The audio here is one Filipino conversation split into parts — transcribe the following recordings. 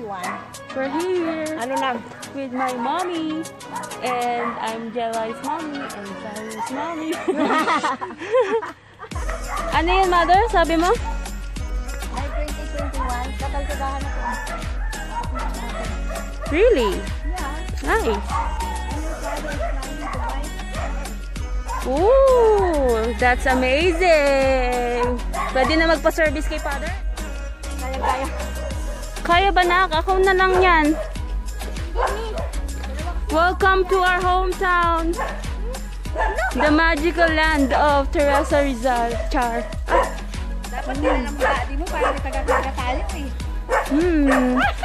We're here Ano lang? with my mommy. And I'm Jelai's mommy and Cyrus' mommy. Ano yun, mother? Sabi mo? May 2021. Katalkadahan ako. Really? Yeah. Nice. And your father is planning to buy. Ooh, that's amazing. Pwede na magpa-service kay father? Kaya-kaya. Kaya ba, nak? Ako na lang yan. Welcome to our hometown. The magical land of Teresa Rizal. Char. Dapat yan ang mga mo para may taga-taga tayo eh.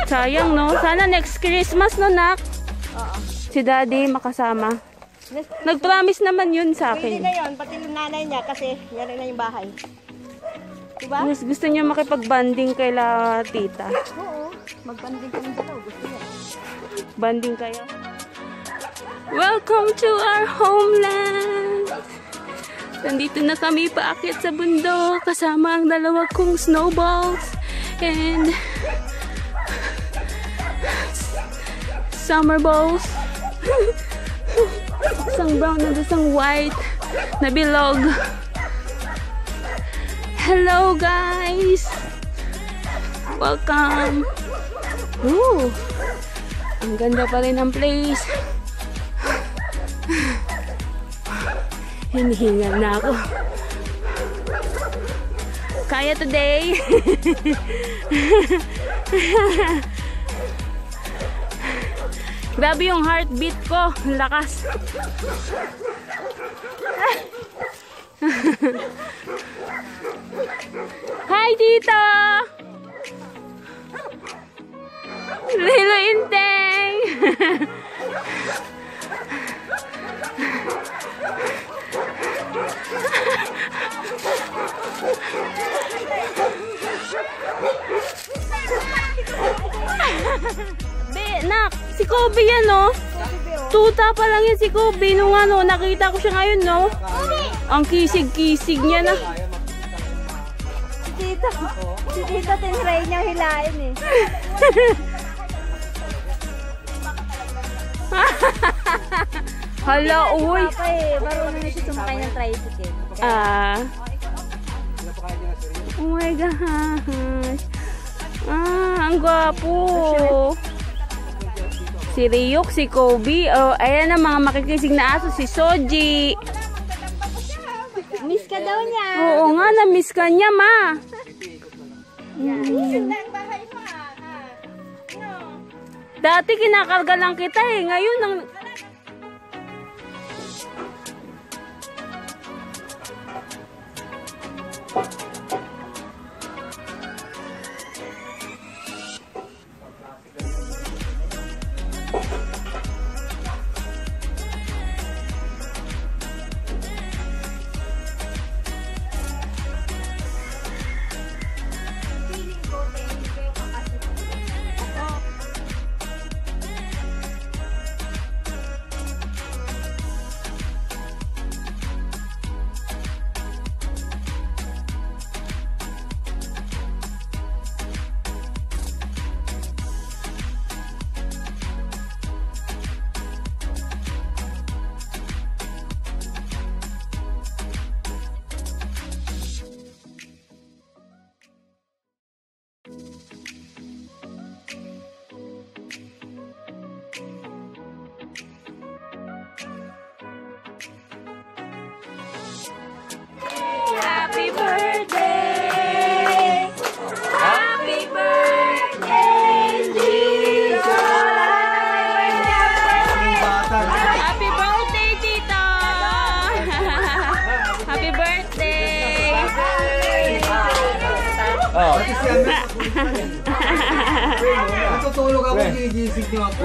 Sayang, no? Sana next Christmas, no, nak? Oo. Si daddy makasama. Nag-promise naman yun sa Pwede akin. na yun, pati yung nanay niya kasi yan na yung bahay. Diba? Gusto niya makipag-banding kay la tita. Oo. Mag-banding kami dito. Gusto niya. Banding kayo. Welcome to our homeland. Nandito na kami paakyat sa bundok kasama ang dalawa kong snowballs and summer balls. Isang brown and isang white na bilog. Hello guys! Welcome! Ooh, ang ganda pa rin ng place. Hinihingal na ako. Kaya today. Grabe yung heartbeat ko. Ang lakas. Hi, Tito! Lilo Inteng! Nak, si Kobe yan, no? Tuta pa lang yan si Kobe. Nung ano, nakita ko siya ngayon, no? Ang kisig-kisig niya na. Si Tita tinry niya hilain eh. Hala, uy. Papa eh, marunong na siya sumakay ng tricycle. Oh my gosh. Ang gwapo. Si Ryuk, si Kobe. Oh, ayan ang mga makikisig na aso. Si Soji. Miss ka daw niya. Oo nga, na-miss ka niya, ma. Dati kinakarga lang kita eh. Ngayon, happy birthday! Happy birthday, Jesus! Happy birthday, Tito! Happy birthday! Natutulog ako, gigising niyo ako.